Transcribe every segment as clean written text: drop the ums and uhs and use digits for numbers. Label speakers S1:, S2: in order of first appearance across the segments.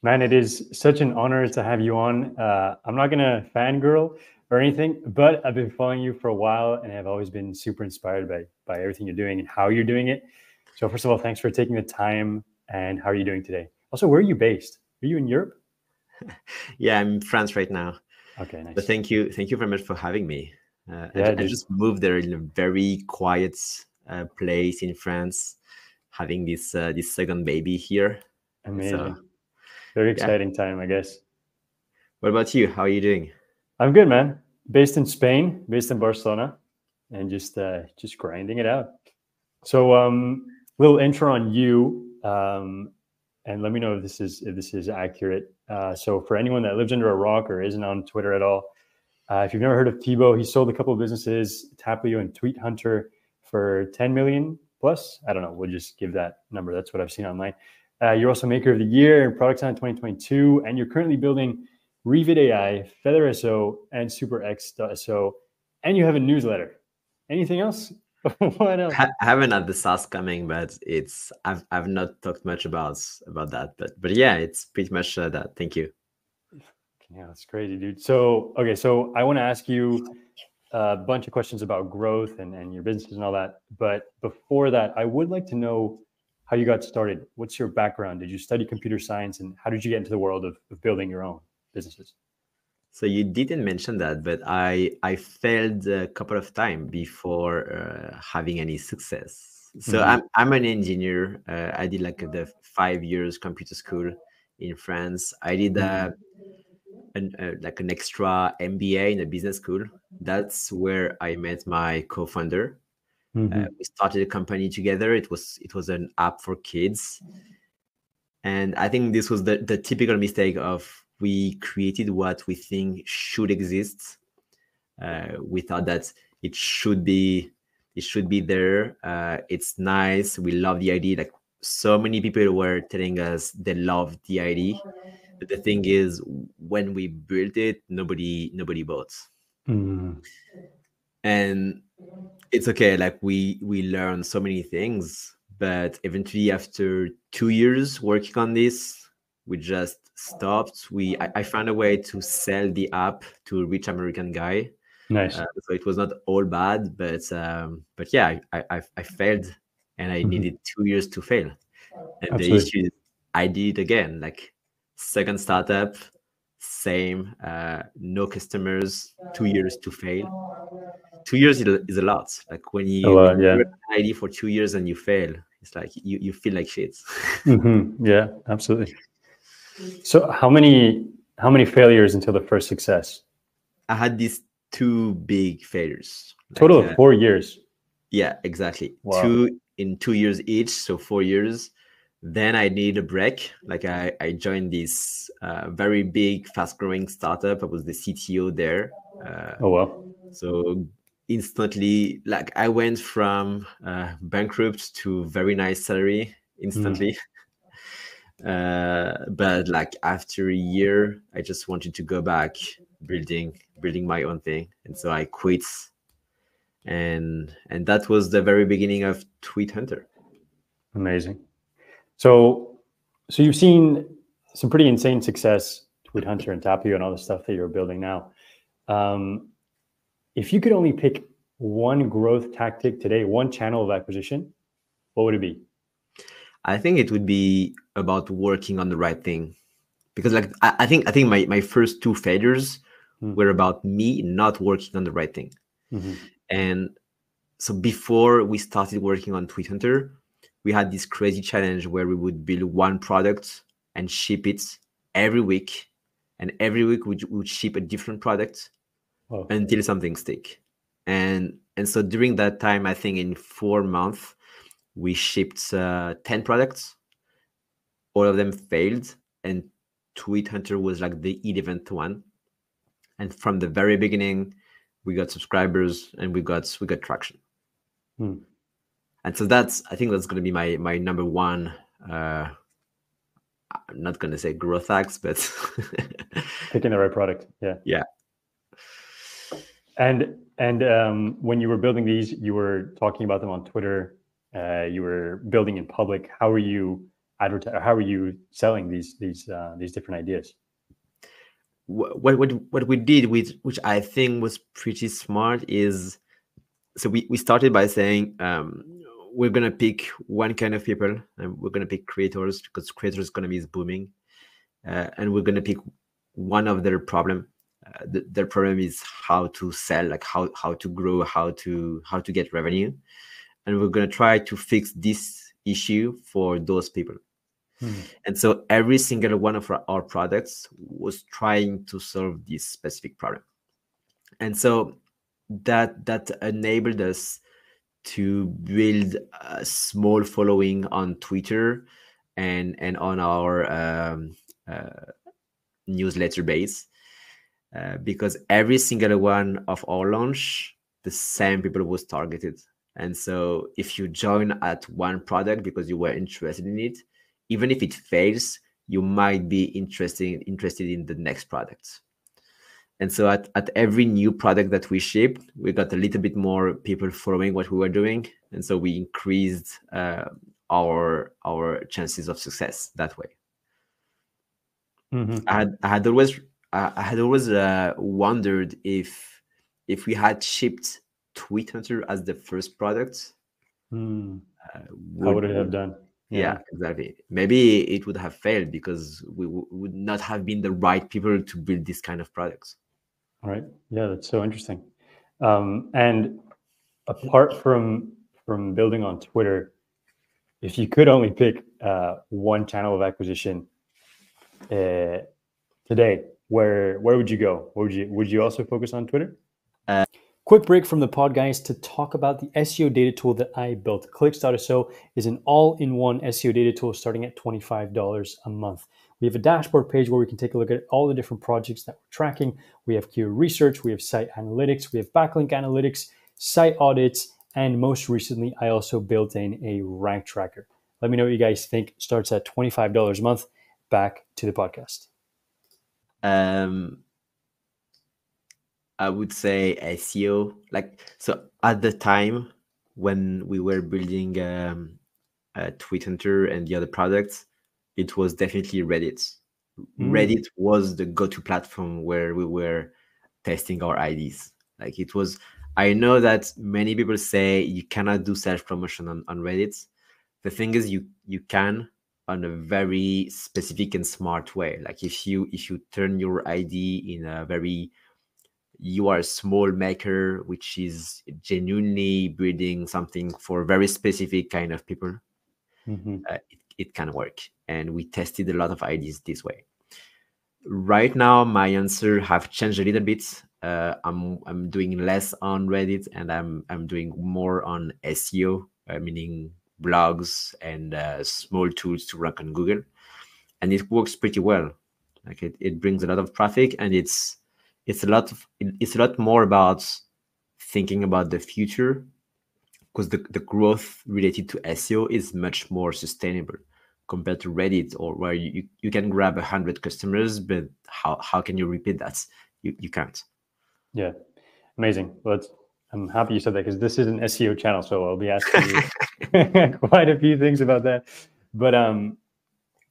S1: Man, it is such an honor to have you on. I'm not going to fangirl or anything, but I've been following you for a while and I've always been super inspired by everything you're doing and how you're doing it. So first of all, thanks for taking the time. And how are you doing today? Also, where are you based? Are you in Europe?
S2: Yeah, I'm in France right now.
S1: Okay, nice.
S2: But thank you very much for having me.
S1: Yeah,
S2: I just moved there in a very quiet place in France, having this second baby here.
S1: Amazing.
S2: So,
S1: very
S2: yeah.
S1: exciting time, I guess.
S2: What about you? How are you doing?
S1: I'm good, man. Based in Spain, based in Barcelona, and just grinding it out. So, little intro on you, and let me know if this is accurate. So, for anyone that lives under a rock or isn't on Twitter at all, if you've never heard of Tibo, he sold a couple of businesses, Tapio and Tweet Hunter, for 10 million plus. I don't know. We'll just give that number. That's what I've seen online. You're also Maker of the Year in Product Design 2022, and you're currently building Revid AI, Feather SO, and SuperX.so, and you have a newsletter. Anything else? What else?
S2: I haven't had the SaaS coming, but I've not talked much about that. But yeah, it's pretty much that. Thank you.
S1: Yeah, that's crazy, dude. So okay, so I want to ask you a bunch of questions about growth and your businesses and all that. But before that, I would like to know how you got started. What's your background? Did you study computer science, and how did you get into the world of building your own businesses?
S2: So you didn't mention that, but I failed a couple of times before having any success. So I'm an engineer. I did like the 5 years computer school in France. I did like an extra MBA in a business school. That's where I met my co-founder. We started a company together. It was an app for kids, and I think this was the typical mistake of we created what we think should exist. We thought that it should be there. It's nice. We love the idea. Like so many people were telling us they loved the idea. But the thing is, when we built it, nobody bought. And it's okay. Like we learned so many things, but eventually after 2 years working on this, we just stopped. I found a way to sell the app to a rich American guy.
S1: Nice.
S2: So it was not all bad, but yeah, I failed, and I needed 2 years to fail. And
S1: Absolutely.
S2: the issue is I did it again, like second startup, same, no customers, 2 years to fail. 2 years is a lot. Like when you
S1: yeah.
S2: do an idea for 2 years and you fail, it's like you feel like shit.
S1: Yeah, absolutely. So how many failures until the first success?
S2: I had these 2 big failures.
S1: Total of 4 years.
S2: Yeah, exactly.
S1: Wow.
S2: 2 in 2 years each, so 4 years. Then I needed a break. Like I joined this very big, fast-growing startup. I was the CTO there.
S1: Oh wow!
S2: So instantly, like I went from bankrupt to very nice salary instantly. But like after a year, I just wanted to go back building my own thing, and so I quit. And that was the very beginning of Tweet Hunter.
S1: Amazing. So you've seen some pretty insane success, Tweet Hunter and Tapio and all the stuff that you're building now. If you could only pick one growth tactic today, one channel of acquisition, what would it be?
S2: I think it would be about working on the right thing, because like I think my first 2 failures were about me not working on the right thing. And so before we started working on Tweet Hunter, we had this crazy challenge where we would build one product and ship it every week, and every week we would ship a different product until something stick. And so during that time, I think in 4 months we shipped 10 products. All of them failed, and Tweet Hunter was like the 11th one. And from the very beginning, we got subscribers and we got traction. And so I think that's going to be my number one. I'm not going to say growth hacks, but
S1: picking the right product. Yeah.
S2: Yeah.
S1: And when you were building these, you were talking about them on Twitter. You were building in public. How were you advertise? How are you selling these different ideas?
S2: What we did, which I think was pretty smart, is so we started by saying we're gonna pick one kind of people, and we're gonna pick creators because creators economy is booming, and we're gonna pick one of their problem. Their problem is how to sell, like how to grow, how to get revenue, and we're gonna try to fix this issue for those people. And so every single one of our products was trying to solve this specific problem. And so that enabled us to build a small following on Twitter and on our newsletter base, because every single one of our launch, the same people was targeted. And so if you join at one product because you were interested in it, even if it fails, you might be interested in the next product. And so at every new product that we shipped, we got a little bit more people following what we were doing. And so we increased our chances of success that way. I had always wondered if we had shipped Tweet Hunter as the first product,
S1: how would it have done?
S2: Yeah, exactly. Maybe it would have failed because we would not have been the right people to build this kind of products.
S1: All right. Yeah, that's so interesting. And apart from building on Twitter, if you could only pick one channel of acquisition today, where would you go? Would you also focus on Twitter? Quick break from the pod, guys, to talk about the SEO data tool that I built. Clicks.so is an all-in-one SEO data tool starting at $25 a month. We have a dashboard page where we can take a look at all the different projects that we're tracking. We have keyword research, we have site analytics, we have backlink analytics, site audits, and most recently, I also built in a rank tracker. Let me know what you guys think. Starts at $25 a month. Back to the podcast.
S2: I would say SEO. So at the time when we were building Tweet Hunter and the other products, it was definitely Reddit. Reddit was the go-to platform where we were testing our IDs. Like it was, I know that many people say you cannot do self-promotion on Reddit. The thing is you can on a very specific and smart way. Like if you turn your ID in a very, you are a small maker, which is genuinely building something for very specific kind of people, it can work. And we tested a lot of IDs this way. Right now, my answer have changed a little bit. I'm doing less on Reddit and I'm doing more on SEO, meaning blogs and small tools to rank on Google. And it works pretty well. Like it brings a lot of traffic, and it's a lot more about thinking about the future, because the growth related to SEO is much more sustainable compared to Reddit, or where you can grab 100 customers, but how can you repeat that? You can't.
S1: Yeah, amazing. Well, I'm happy you said that, because this is an SEO channel, so I'll be asking you quite a few things about that. But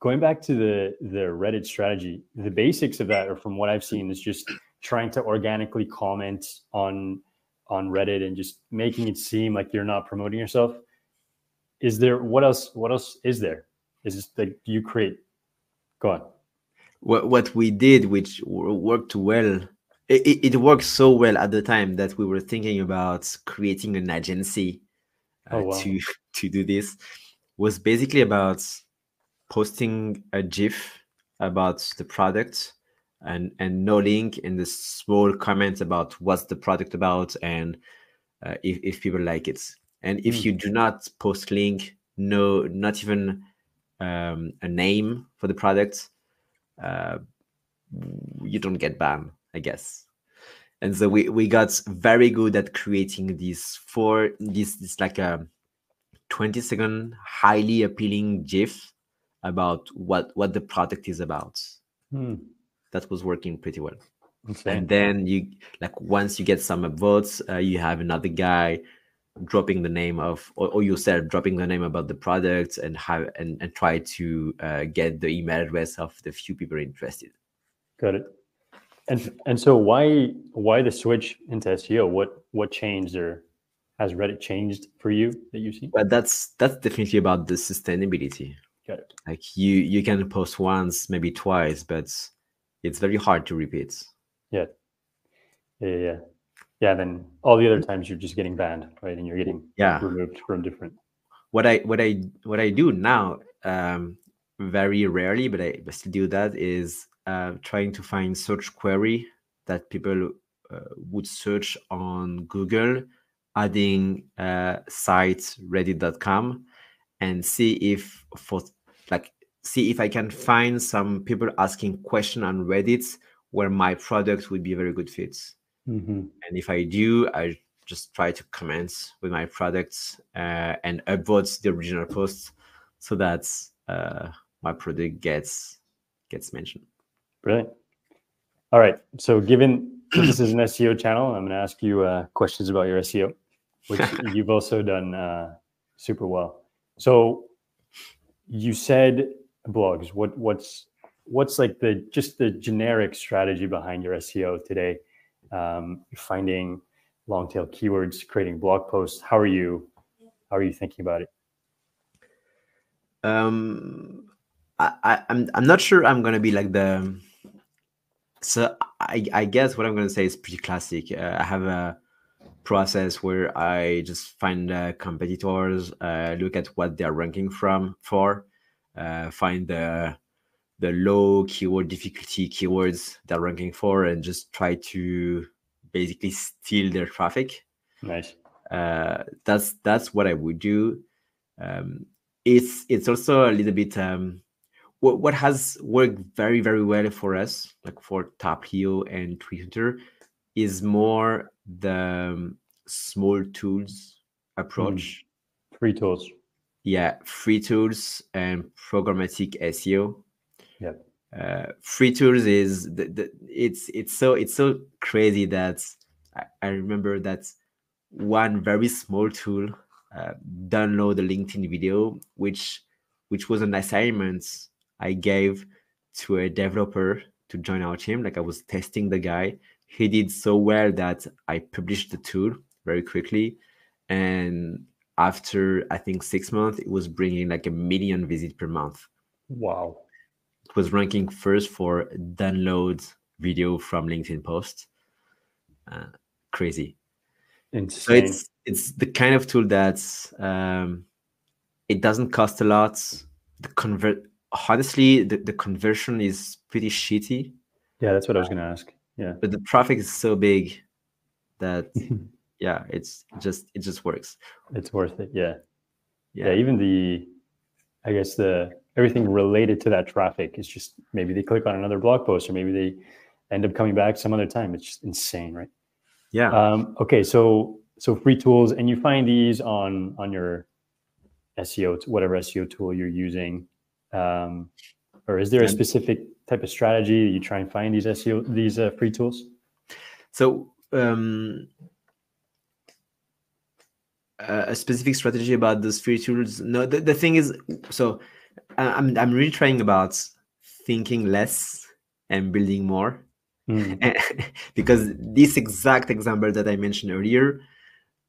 S1: going back to the Reddit strategy, the basics of that, or from what I've seen, is just trying to organically comment on Reddit and just making it seem like you're not promoting yourself. Is there what else is there? Is this like you create? Go on.
S2: What we did, which worked well, it worked so well at the time that we were thinking about creating an agency to do this, was basically about posting a GIF about the product and no link, in the small comments about what's the product about and if people like it. And if you do not post link, no, not even a name for the product, you don't get banned, I guess. And so we got very good at creating this like a 20-second highly appealing GIF about what the product is about. That was working pretty well.
S1: Insane.
S2: And then you, like, once you get some votes, you have another guy dropping the name of, or yourself dropping the name about the product and try to get the email address of the few people interested.
S1: Got it. And so why the switch into SEO? What changed, or has Reddit changed for you that you see?
S2: But that's definitely about the sustainability.
S1: Got it.
S2: Like you can post once, maybe twice, but it's very hard to repeat.
S1: Yeah. Then all the other times you're just getting banned, right? And you're getting removed from different.
S2: What I do now, very rarely, but I still do that, is trying to find search query that people would search on Google, adding site reddit.com, and see if I can find some people asking question on Reddit where my product would be a very good fit. And if I do, I just try to comment with my products and upvote the original post so that my product gets mentioned.
S1: Brilliant. All right. So given that this is an SEO channel, I'm going to ask you questions about your SEO, which you've also done super well. So you said blogs. What's like the generic strategy behind your SEO today? You're finding long tail keywords, creating blog posts. How are you thinking about it?
S2: I'm not sure I'm gonna be like the. So I guess what I'm gonna say is pretty classic. I have a process where I just find competitors, look at what they're ranking for, find the low keyword difficulty keywords they're ranking for, and just try to basically steal their traffic.
S1: Nice.
S2: That's what I would do. It's also a little bit what has worked very, very well for us, like for Tapio and Twitter, is more the small tools approach.
S1: Free tools.
S2: Yeah, free tools and programmatic SEO.
S1: Yeah.
S2: Free tools is it's so crazy that I remember that one very small tool, download a LinkedIn video, which was an assignment I gave to a developer to join our team. Like I was testing the guy. He did so well that I published the tool very quickly, and after I think 6 months, it was bringing like 1 million visits per month.
S1: Wow.
S2: It was ranking first for download video from LinkedIn posts. Crazy.
S1: Insane.
S2: So it's the kind of tool that it doesn't cost a lot. Honestly, the conversion is pretty shitty.
S1: Yeah, that's what I was going to ask. Yeah.
S2: But the traffic is so big that yeah, it just works.
S1: It's worth it. Yeah. Even I guess everything related to that traffic is just, maybe they click on another blog post, or maybe they end up coming back some other time. It's just insane, right?
S2: Yeah.
S1: Okay. So free tools, and you find these on your SEO, whatever SEO tool you're using, or is there a specific type of strategy that you try and find these free tools?
S2: So a specific strategy about those free tools? No, the thing is, so I'm really trying about thinking less and building more. Because this exact example that I mentioned earlier,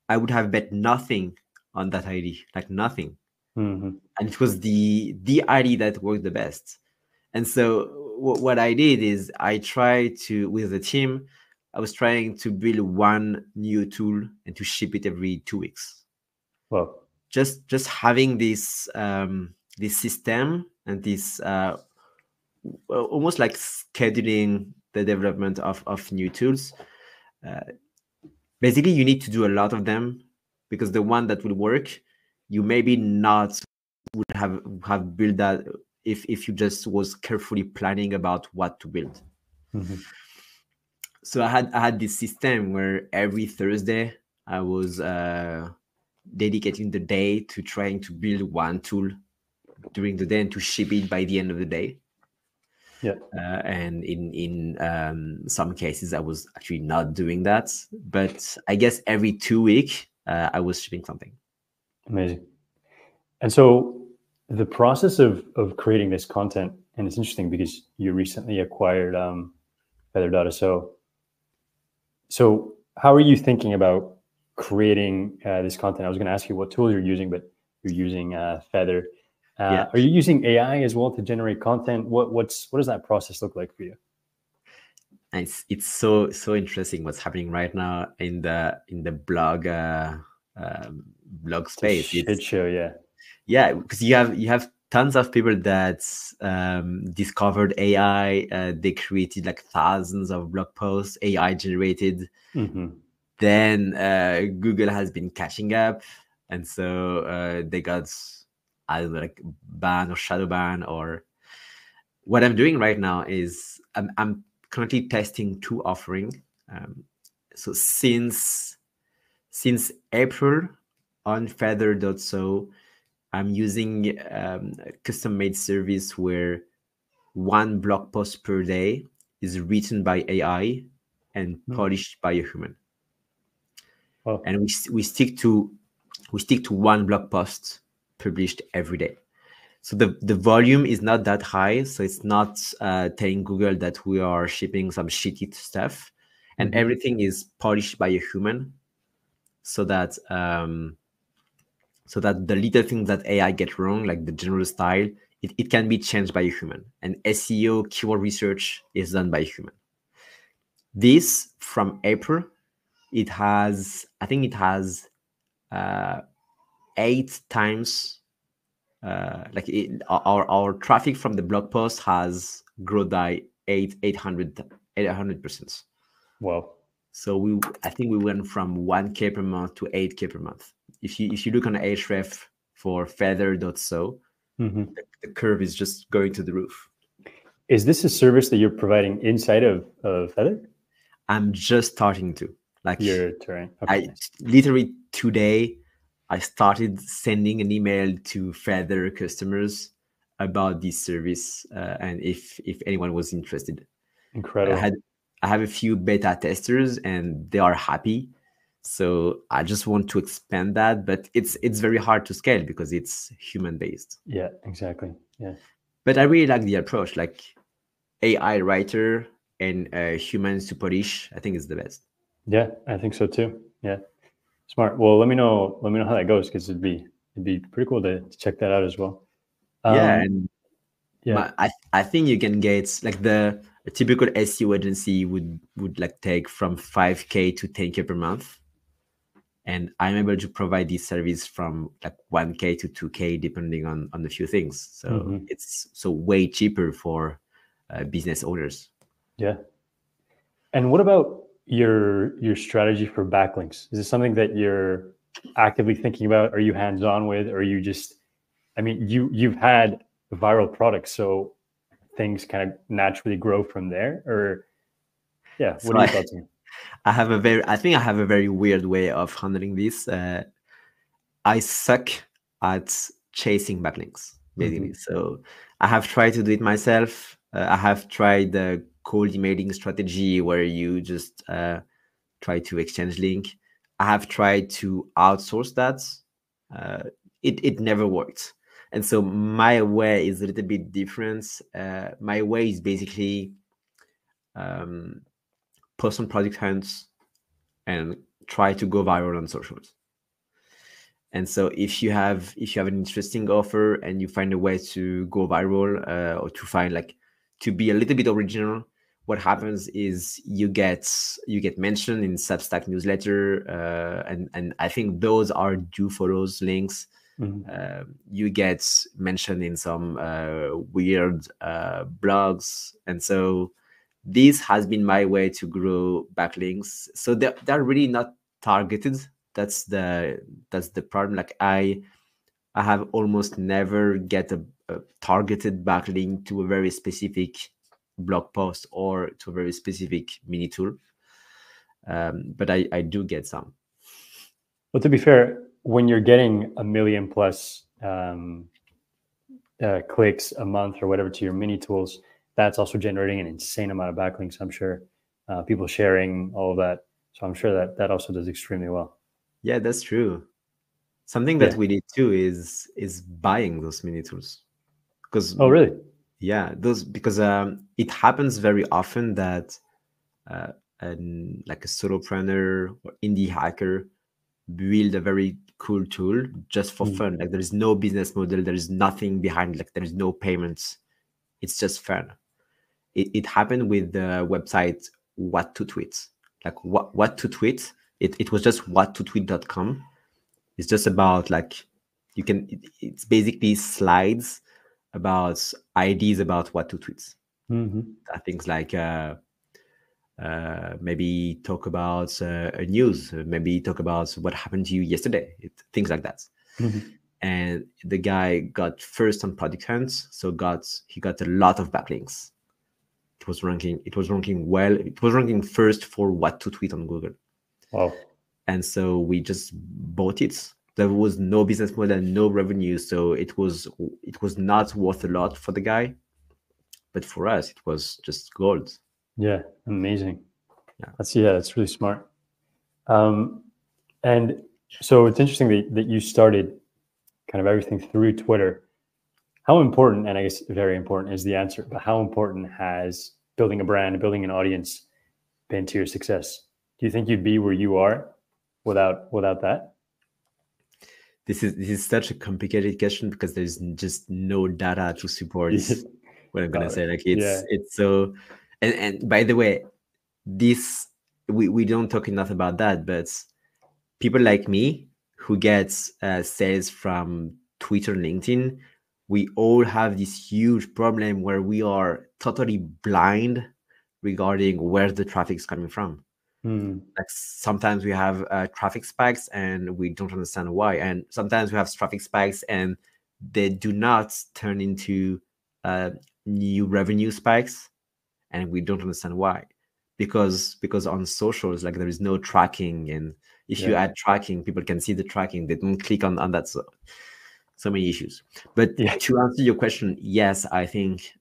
S2: I would have bet nothing on that ID, like nothing. And it was the ID that worked the best. And so what I did is I tried to, with the team, I was trying to build one new tool and to ship it every 2 weeks.
S1: Well,
S2: just having this this system and this almost like scheduling the development of new tools. Basically, you need to do a lot of them, because the one that will work, you maybe not would have built that if you just was carefully planning about what to build. So I had this system where every Thursday I was dedicating the day to trying to build one tool during the day and to ship it by the end of the day.
S1: Yeah.
S2: And in some cases, I was actually not doing that. But I guess every 2 weeks, I was shipping something.
S1: Amazing. And so the process of creating this content, and it's interesting because you recently acquired Feather.so. So how are you thinking about creating this content? I was going to ask you what tools you're using, but you're using Feather.
S2: Yeah.
S1: Are you using AI as well to generate content? What does that process look like for you?
S2: And it's so interesting what's happening right now in the blog space.
S1: It's a shit show, yeah.
S2: Yeah, because you have tons of people that discovered AI. They created like thousands of blog posts, AI generated.
S1: Mm-hmm.
S2: Then Google has been catching up, and so they got either like ban or shadow ban. Or what I'm doing right now is I'm currently testing two offerings. So since April on Feather.so, I'm using a custom-made service where one blog post per day is written by AI and polished by a human.
S1: Wow.
S2: And we stick to one blog post published every day. So the volume is not that high. So it's not telling Google that we are shipping some shitty stuff, and everything is polished by a human, so that the little things that AI get wrong, like the general style, it can be changed by a human. And SEO keyword research is done by a human. This from April, I think it has 8 times. Our traffic from the blog post has grown by 800%.
S1: Wow.
S2: So I think we went from 1K per month to 8K per month. If you look on Ahrefs for Feather.so, the curve is just going to the roof.
S1: Is this a service that you're providing inside of Feather?
S2: I'm just starting to.
S1: Your turn. Okay.
S2: Literally today, I started sending an email to Feather customers about this service, and if anyone was interested.
S1: Incredible.
S2: I have a few beta testers and they are happy. So I just want to expand that, but it's very hard to scale because it's human based.
S1: Yeah, exactly. Yeah.
S2: But I really like the approach, like AI writer and humans to polish. I think it's the best.
S1: Yeah, I think so too. Yeah. Smart. Well, let me know how that goes, because it'd be pretty cool to check that out as well.
S2: And
S1: yeah.
S2: I think you can get like a typical SEO agency would like take from 5K to 10K per month. And I'm able to provide this service from like 1K to 2K, depending on a few things. So it's way cheaper for business owners.
S1: Yeah. And what about your strategy for backlinks? Is this something that you're actively thinking about? Are you hands-on with? Or are you just, I mean, you've had viral products, so things kind of naturally grow from there? Or yeah, what are your thoughts on it?
S2: I think I have a very weird way of handling this. I suck at chasing backlinks, basically. So I have tried to do it myself. I have tried the cold emailing strategy where you just try to exchange link. I have tried to outsource that. It never worked. And so my way is a little bit different. My way is basically post on product hunts and try to go viral on socials. And so if you have an interesting offer and you find a way to go viral, or to find to be a little bit original, what happens is you get mentioned in Substack newsletter, and I think those are do follows links. You get mentioned in some weird blogs, and so this has been my way to grow backlinks. So they're really not targeted. That's the problem. Like I have almost never get a targeted backlink to a very specific blog post or to a very specific mini tool. But I do get some.
S1: Well, to be fair, when you're getting 1 million plus clicks a month or whatever to your mini tools, that's also generating an insane amount of backlinks, I'm sure. People sharing all of that. So I'm sure that also does extremely well.
S2: Yeah, that's true. Something that
S1: Yeah.
S2: we did too is buying those mini tools, because
S1: Oh, really?
S2: yeah, those because it happens very often that uh, like a solopreneur or indie hacker build a very cool tool just for
S1: Mm.
S2: fun. Like there is no business model, there is nothing behind, like there is no payments. It's just fun. It happened with the website What to Tweet. Like what to tweet. It was just whattotweet.com. It's just about like you can. It's basically slides about ideas about what to tweet.
S1: Mm-hmm.
S2: Things like maybe talk about a news, maybe talk about what happened to you yesterday, things like that.
S1: Mm-hmm.
S2: And the guy got first on Product Hunt, so he got a lot of backlinks. It was ranking well. It was ranking first for what to tweet on Google.
S1: Wow.
S2: And so we just bought it. There was no business model, no revenue, so it was not worth a lot for the guy, but for us it was just gold.
S1: Yeah. Amazing.
S2: Yeah.
S1: That's really smart. And so it's interesting that you started kind of everything through Twitter. How important, and I guess very important is the answer, but how important has building a brand, building an audience been to your success? Do you think you'd be where you are without that?
S2: This is such a complicated question because there's just no data to support what I'm gonna
S1: Got it.
S2: say. Like
S1: Yeah.
S2: it's so, and by the way, this we don't talk enough about that, but people like me who gets sales from Twitter, LinkedIn, we all have this huge problem where we are totally blind regarding where the traffic is coming from.
S1: Hmm.
S2: Like sometimes we have traffic spikes and we don't understand why, and sometimes we have traffic spikes and they do not turn into uh, new revenue spikes, and we don't understand why, because on socials, like there is no tracking, and if you
S1: Yeah.
S2: add tracking, people can see the tracking, they don't click on that. So many issues. But
S1: Yeah.
S2: to answer your question, yes, I think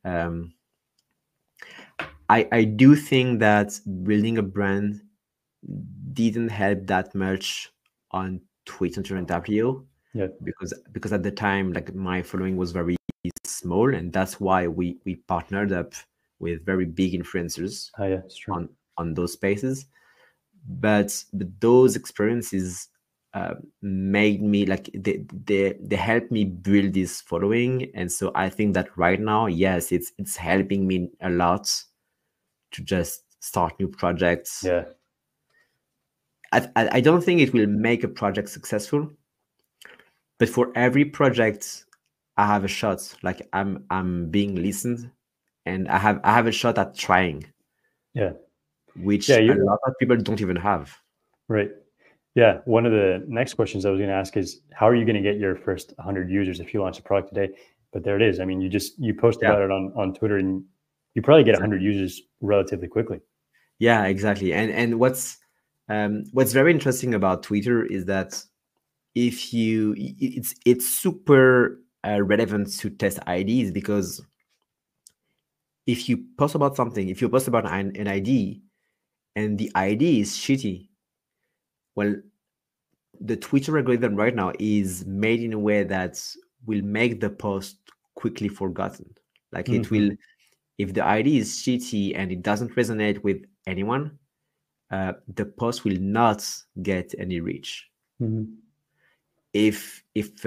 S2: I do think that building a brand didn't help that much on Twitter and WO,
S1: Yeah.
S2: because at the time, like my following was very small, and that's why we partnered up with very big influencers
S1: Oh, yeah. It's true.
S2: on those spaces. But those experiences made me like they helped me build this following, and so I think that right now, yes, it's helping me a lot to just start new projects.
S1: Yeah.
S2: I don't think it will make a project successful, but for every project I have a shot. Like I'm being listened, and I have a shot at trying,
S1: Yeah. Yeah.
S2: which a
S1: You
S2: lot of people don't even have.
S1: right. Yeah. One of the next questions I was going to ask is how are you going to get your first 100 users if you launch a product today? But there it is. I mean, you post
S2: Yeah,
S1: about it on Twitter and you probably get
S2: exactly.
S1: 100 users relatively quickly.
S2: Yeah, exactly. And what's very interesting about Twitter is that if you it's super relevant to test IDs, because if you post about something, if you post about an ID and the ID is shitty, well, the Twitter algorithm right now is made in a way that will make the post quickly forgotten. Like it will,
S1: Mm-hmm.
S2: if the ID is shitty and it doesn't resonate with anyone, the post will not get any reach.
S1: Mm-hmm.
S2: If it,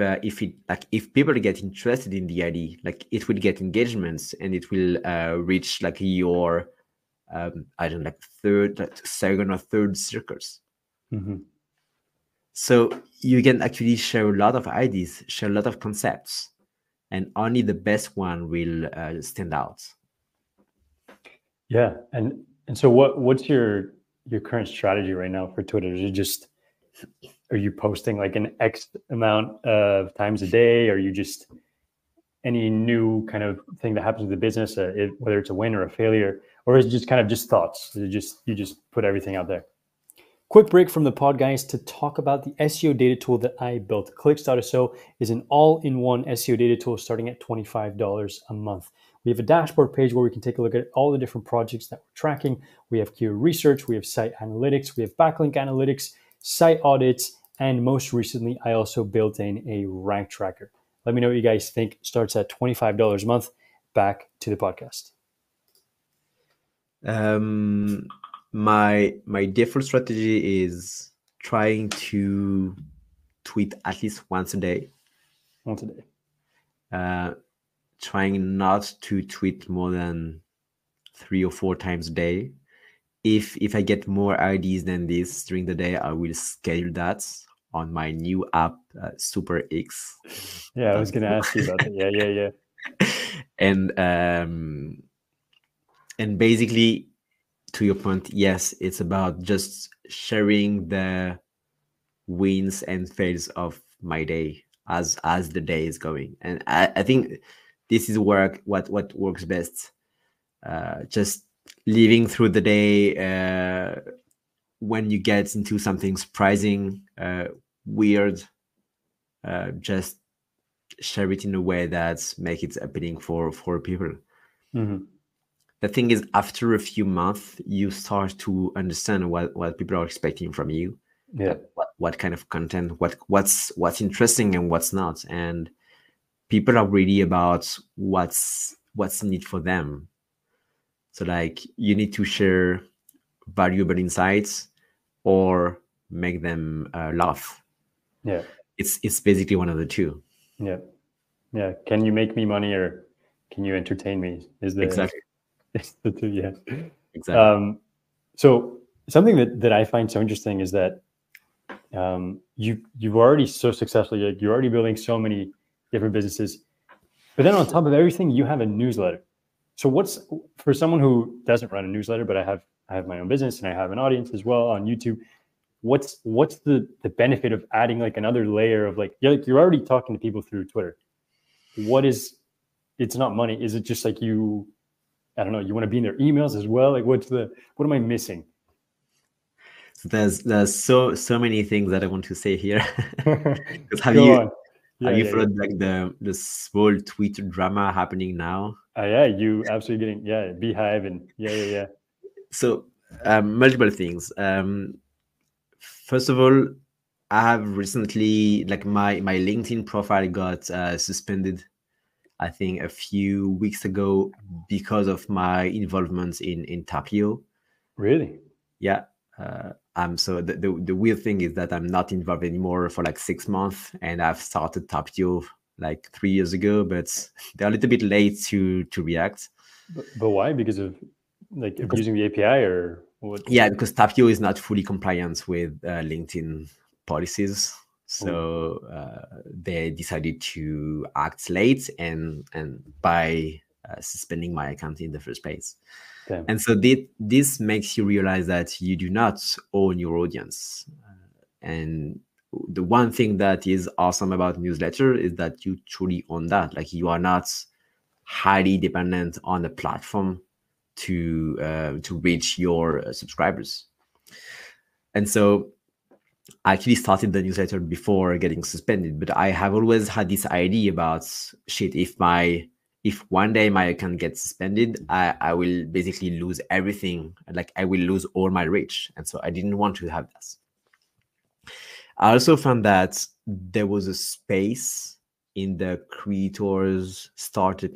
S2: like if people get interested in the ID, like it will get engagements and it will reach like your I don't know, like third, like second or third circles.
S1: Mm-hmm.
S2: So you can actually share a lot of ideas, share a lot of concepts, and only the best one will stand out.
S1: Yeah. And so what's your current strategy right now for Twitter? Is it just are you posting like an X amount of times a day? Are you just any new kind of thing that happens with the business, whether it's a win or a failure, or is it just kind of just thoughts? Is it just you just put everything out there? Quick break from the pod, guys, to talk about the SEO data tool that I built. Clicks.so is an all-in-one SEO data tool starting at $25 a month. We have a dashboard page where we can take a look at all the different projects that we're tracking. We have keyword research, we have site analytics, we have backlink analytics, site audits, And most recently, I also built in a rank tracker. Let me know what you guys think. Starts at $25 a month. Back to the podcast.
S2: My default strategy is trying to tweet at least once a day.
S1: Once a day.
S2: Trying not to tweet more than 3 or 4 times a day. If I get more ideas than this during the day, I will schedule that on my new app, Super X.
S1: Yeah, I was going to ask you about that. Yeah.
S2: And basically, to your point, yes, it's about just sharing the wins and fails of my day as the day is going. And I think this is what works best. Just living through the day. When you get into something surprising, weird, just share it in a way that make it appealing for people.
S1: Mm-hmm.
S2: The thing is, after a few months, you start to understand what people are expecting from you.
S1: Yeah.
S2: What kind of content, what's interesting and what's not. And people are really about what's in it for them. So like you need to share valuable insights or make them laugh.
S1: Yeah.
S2: It's basically one of the two.
S1: Yeah. Can you make me money or can you entertain me?
S2: Exactly.
S1: It's the two. Yeah.
S2: Exactly.
S1: So something that I find so interesting is that you've already so successfully, like you're already building so many different businesses, but then on top of everything, you have a newsletter. So what's for someone who doesn't run a newsletter, but I have my own business and I have an audience as well on YouTube. What's the benefit of adding like another layer of like you're already talking to people through Twitter? It's not money. Is it just like I don't know, you want to be in their emails as well? Like what am I missing?
S2: So there's so many things that I want to say here. Because have you followed like the small Twitter drama happening now?
S1: Yeah, you absolutely getting Beehive and yeah.
S2: So multiple things. First of all, I have recently like my LinkedIn profile got suspended, I think a few weeks ago because of my involvement in Tapio.
S1: Really?
S2: Yeah. So the weird thing is that I'm not involved anymore for like 6 months, and I've started Tapio like 3 years ago, but they're a little bit late to react.
S1: But why? Because of like abusing the API or what?
S2: Yeah, because Tapio is not fully compliant with LinkedIn policies. So they decided to act late and by suspending my account in the first place.
S1: Damn.
S2: And so this makes you realize that you do not own your audience. And the one thing that is awesome about newsletter is that you truly own that. Like you are not highly dependent on the platform to reach your subscribers. And so I actually started the newsletter before getting suspended, but I have always had this idea about shit. If one day my account gets suspended, I will basically lose everything. Like I will lose all my reach. And so I didn't want to have this. I also found that there was a space in the creators startup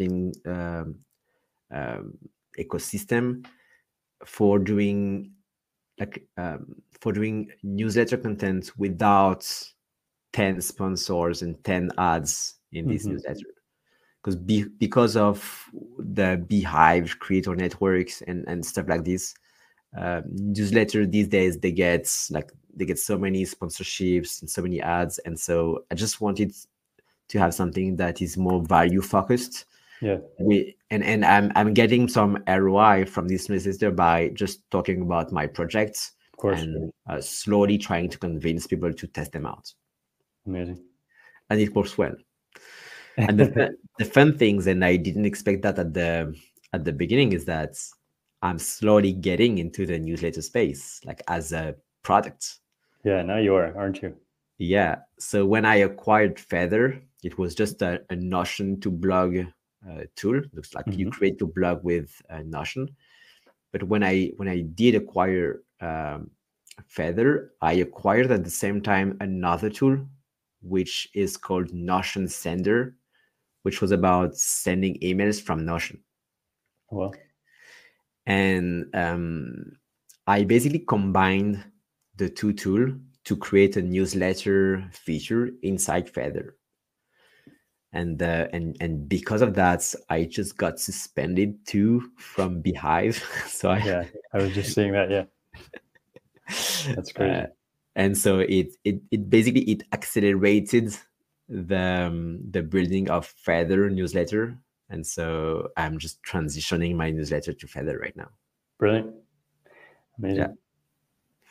S2: ecosystem for doing newsletter content without 10 sponsors and 10 ads in this newsletter. Because of the Beehive creator networks and stuff like this, newsletter these days they get so many sponsorships and so many ads, and so I just wanted to have something that is more value focused.
S1: Yeah.
S2: And I'm getting some ROI from this newsletter by just talking about my projects and slowly trying to convince people to test them out.
S1: Amazing.
S2: And it works well. And the fun things, and I didn't expect that at the beginning, is that I'm slowly getting into the newsletter space, like as a product.
S1: Yeah, now you are, aren't you?
S2: Yeah. So when I acquired Feather, it was just a Notion to blog tool. Looks like you create your blog with Notion. But when I did acquire Feather, I acquired at the same time another tool, which is called Notion Sender, which was about sending emails from Notion.
S1: Well,
S2: and I basically combined the two tools to create a newsletter feature inside Feather. And because of that, I just got suspended too from Beehive. So
S1: I was just seeing that. Yeah, that's crazy.
S2: And so it basically it accelerated the building of Feather newsletter. And so I'm just transitioning my newsletter to Feather right now.
S1: Brilliant, amazing.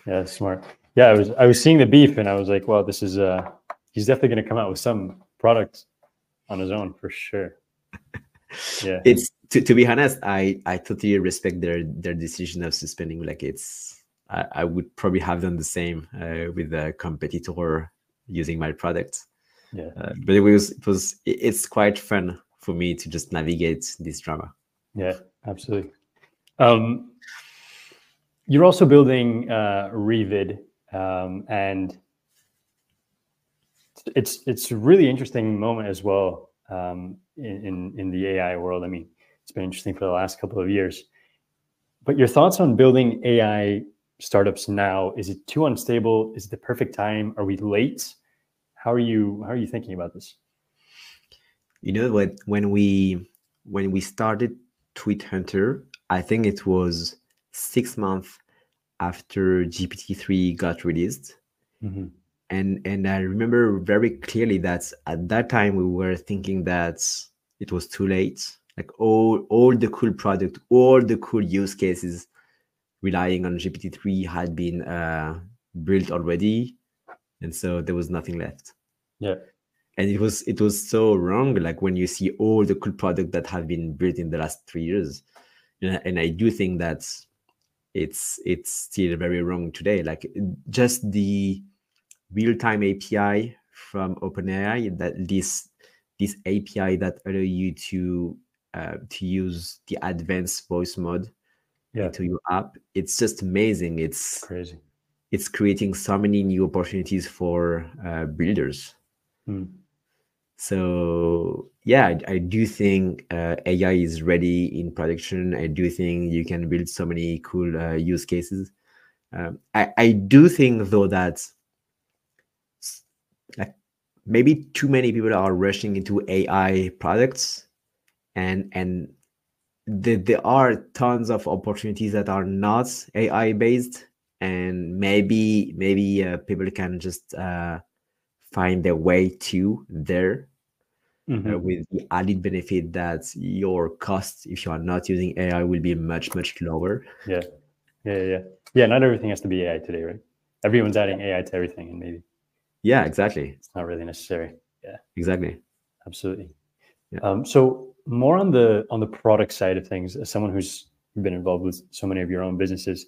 S1: Yeah, smart. Yeah, I was seeing the beef, and I was like, well, this is he's definitely going to come out with some product on his own for sure. Yeah,
S2: it's to be honest, I totally respect their decision of suspending. Like I would probably have done the same with a competitor using my product.
S1: Yeah,
S2: but it's quite fun for me to just navigate this drama.
S1: Yeah, absolutely. You're also building Revid, and it's a really interesting moment as well in the AI world. I mean, it's been interesting for the last couple of years. But your thoughts on building AI startups now? Is it too unstable? Is it the perfect time? Are we late? How are you thinking about this?
S2: You know what? When we started Tweet Hunter, I think it was 6 months after GPT-3 got released.
S1: Mm-hmm.
S2: And I remember very clearly that at that time we were thinking that it was too late. Like all the cool product, all the cool use cases relying on GPT-3 had been built already, and so there was nothing left.
S1: Yeah.
S2: And it was so wrong. Like when you see all the cool product that have been built in the last 3 years, and I do think that it's still very wrong today. Like just the real-time API from OpenAI, that this API that allow you to use the advanced voice mode into your app. It's just amazing. It's
S1: crazy.
S2: It's creating so many new opportunities for builders. So yeah, I do think AI is ready in production. I do think you can build so many cool use cases. I do think though that like maybe too many people are rushing into AI products, and there are tons of opportunities that are not AI based, and maybe people can just find their way to there. With the added benefit that your cost, if you are not using AI, will be much lower.
S1: Yeah. Not everything has to be AI today, right? Everyone's adding AI to everything, and maybe
S2: exactly,
S1: it's not really necessary.
S2: Exactly,
S1: absolutely. So more on the product side of things, as someone who's been involved with so many of your own businesses,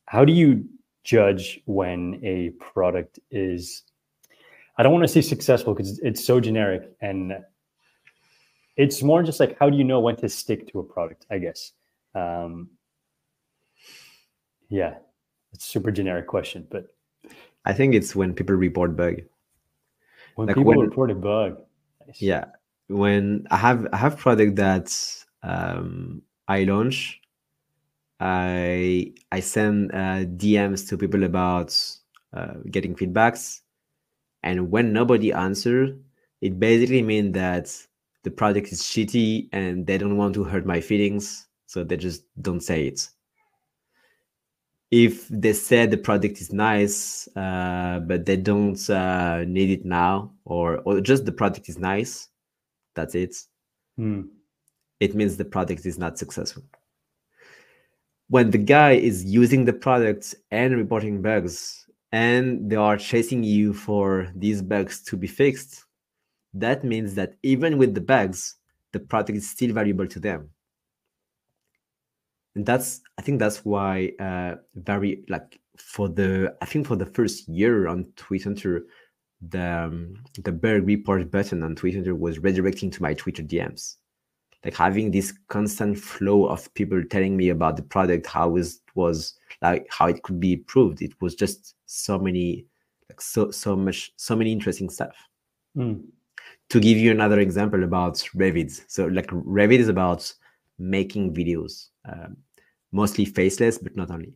S1: how do you judge when a product is, I don't want to say successful because it's so generic, and it's more just like, how do you know when to stick to a product, I guess? It's a super generic question, but
S2: I think it's when people report bug.
S1: When people report a bug.
S2: Nice. Yeah. When I have product that I launch, I send DMs to people about getting feedbacks, and when nobody answers, it basically means that the product is shitty and they don't want to hurt my feelings, so they just don't say it. If they said the product is nice, but they don't need it now, or just the product is nice, that's it. It means the product is not successful. When the guy is using the product and reporting bugs, and they are chasing you for these bugs to be fixed, that means that even with the bugs, the product is still valuable to them. And I think that's why for the first year on Twitter, the bug report button on Twitter was redirecting to my Twitter DMs. like having this constant flow of people telling me about the product, how it was like, how it could be improved. It was just so many, like so many interesting stuff. To give you another example about Revit. So like Revit is about making videos, mostly faceless, but not only.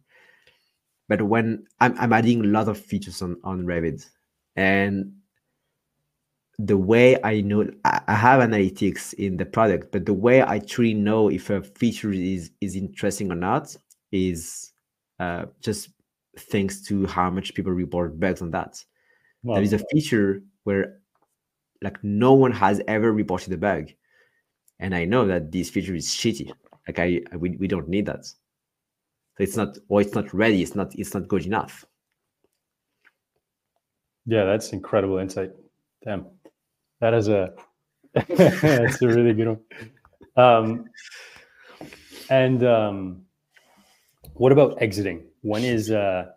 S2: But when I'm adding a lot of features on Revit, and the way I know, I have analytics in the product, but the way I truly know if a feature is interesting or not is just thanks to how much people report bugs on that. Wow. There is a feature where like no one has ever reported a bug, and I know that this feature is shitty. Like we don't need that. So it's not ready. It's not good enough.
S1: Yeah, that's incredible insight. Damn, that is that's a really good one. What about exiting? When is the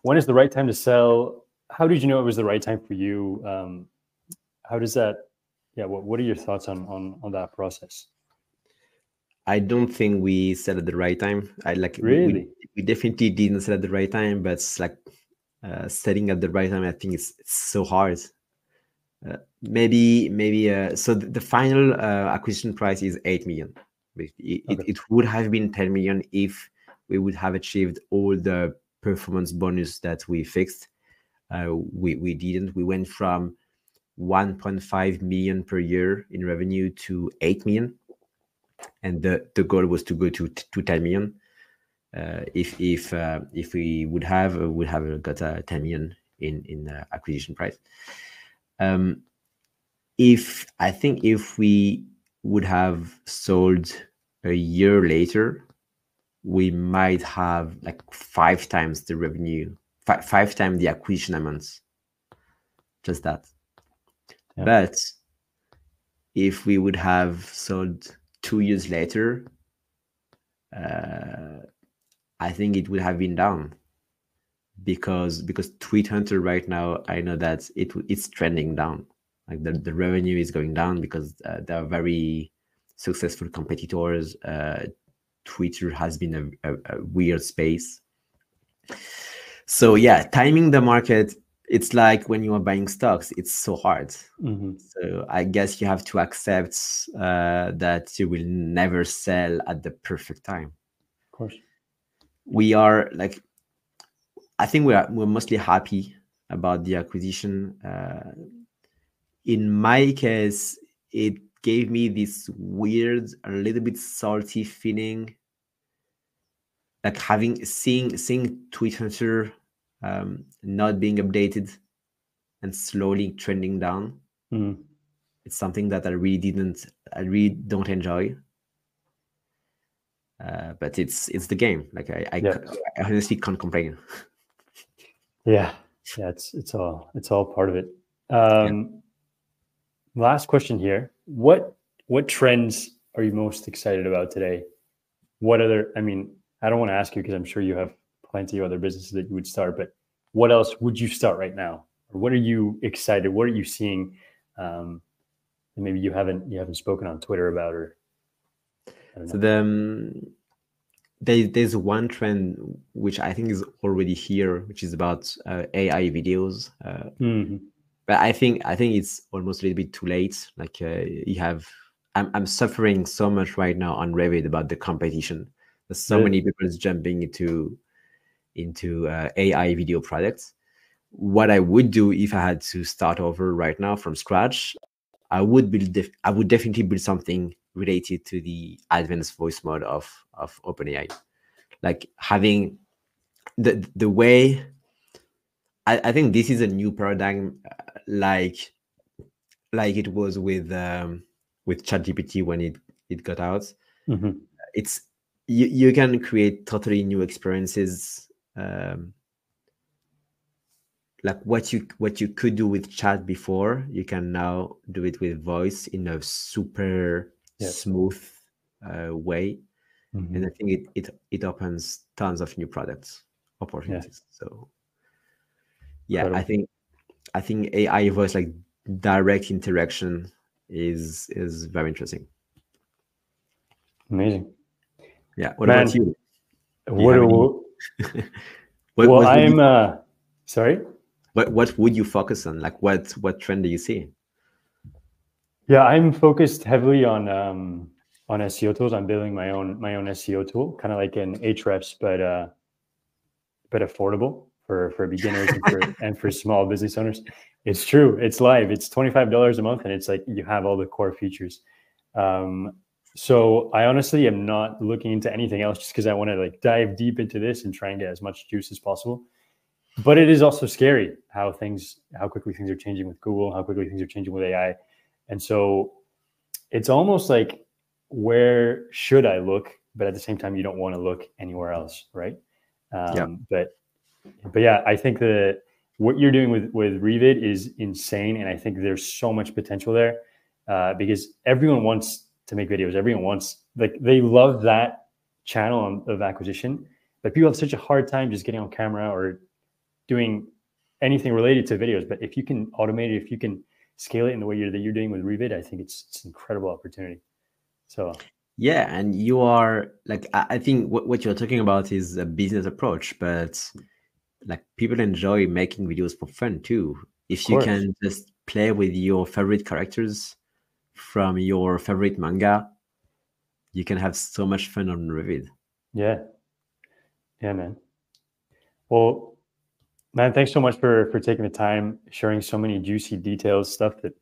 S1: right time to sell? How did you know it was the right time for you? How does that? Yeah, what are your thoughts on that process?
S2: I don't think we said at the right time.
S1: Really?
S2: We definitely didn't say at the right time, but it's like setting at the right time. I think it's so hard. Maybe so the final acquisition price is 8 million. It would have been 10 million if we would have achieved all the performance bonus that we fixed. We didn't. We went from 1.5 million per year in revenue to 8 million, and the goal was to go to 10 million. If we would have got a 10 million in acquisition price. If we would have sold a year later, we might have like 5 times the revenue, 5 times the acquisition amounts. Just that. Yeah. But if we would have sold 2 years later, I think it would have been down because Tweet Hunter right now, I know that it's trending down. Like the revenue is going down because there are very successful competitors. Twitter has been a weird space. So yeah, timing the market, it's like when you are buying stocks, it's so hard. So I guess you have to accept that you will never sell at the perfect time.
S1: Of course.
S2: We are like, I think we're mostly happy about the acquisition. In my case, it gave me this weird, a little bit salty feeling, like seeing Tweet Hunter not being updated and slowly trending down. It's something that I really don't enjoy. But it's the game. Like I honestly can't complain.
S1: Yeah, it's all part of it. Last question here. What trends are you most excited about today? What other, I mean, I don't want to ask you because I'm sure you have plenty of other businesses that you would start, but what else would you start right now? Or what are you excited? What are you seeing? And maybe you haven't spoken on Twitter about, or I don't know.
S2: So there's one trend which I think is already here, which is about AI videos. But I think it's almost a little bit too late. Like I'm suffering so much right now on Revit about the competition. There's so many people jumping into AI video products. What I would do if I had to start over right now from scratch, I would definitely build something related to the advanced voice mode of OpenAI, like having the way. I think this is a new paradigm, like it was with ChatGPT when it got out. It's you can create totally new experiences. Like what you could do with chat before, you can now do it with voice in a super smooth way. And I think it opens tons of new products opportunities. So yeah, incredible. I think AI voice, like direct interaction, is very interesting.
S1: Amazing.
S2: Yeah. What
S1: Man,
S2: about you? Do you
S1: what
S2: have any?
S1: do,
S2: What,
S1: well,
S2: what would you?
S1: I'm sorry.
S2: What would you focus on? Like what trend do you see?
S1: Yeah, I'm focused heavily on SEO tools. I'm building my own SEO tool, kind of like an Ahrefs, but affordable for beginners and for small business owners. It's true. It's live. It's $25 a month, and it's like you have all the core features. So I honestly am not looking into anything else just because I want to like dive deep into this and try and get as much juice as possible. But it is also scary how quickly things are changing with Google, how quickly things are changing with AI. And so it's almost like, where should I look? But at the same time, you don't want to look anywhere else, right? But yeah, I think that what you're doing with Revid is insane, and I think there's so much potential there because everyone wants to make videos. Everyone wants, like, they love that channel of acquisition, but people have such a hard time just getting on camera or doing anything related to videos. But if you can automate it, if you can scale it in the way that you're doing with Revid, I think it's an incredible opportunity. So
S2: yeah, and you are like, I think what you're talking about is a business approach, but like people enjoy making videos for fun too. If you can just play with your favorite characters from your favorite manga, you can have so much fun on Revid.
S1: Yeah, man. Well, man, thanks so much for taking the time, sharing so many juicy details, stuff that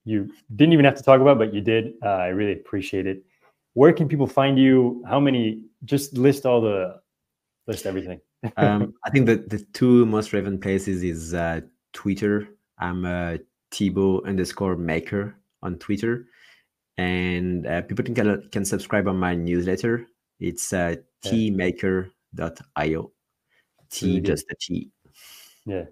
S1: you didn't even have to talk about, but you did. I really appreciate it. Where can people find you? How many? Just list everything.
S2: I think that the two most relevant places is Twitter. I'm Tibo_Maker on Twitter, and people can subscribe on my newsletter. It's tmaker.io. T, really just a T.
S1: Yeah.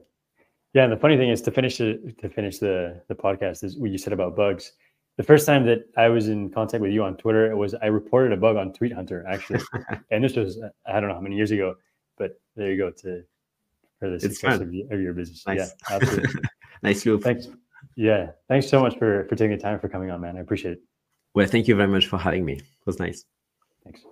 S1: Yeah, and the funny thing is, to finish the podcast, is what you said about bugs. The first time that I was in contact with you on Twitter, I reported a bug on Tweet Hunter, actually, and this was, I don't know how many years ago, but there you go, for the success of your business. Nice. Yeah, absolutely.
S2: Nice loop.
S1: Thanks. Yeah, thanks so much for taking the time, for coming on, man. I appreciate it.
S2: Well, thank you very much for having me. It was nice.
S1: Thanks.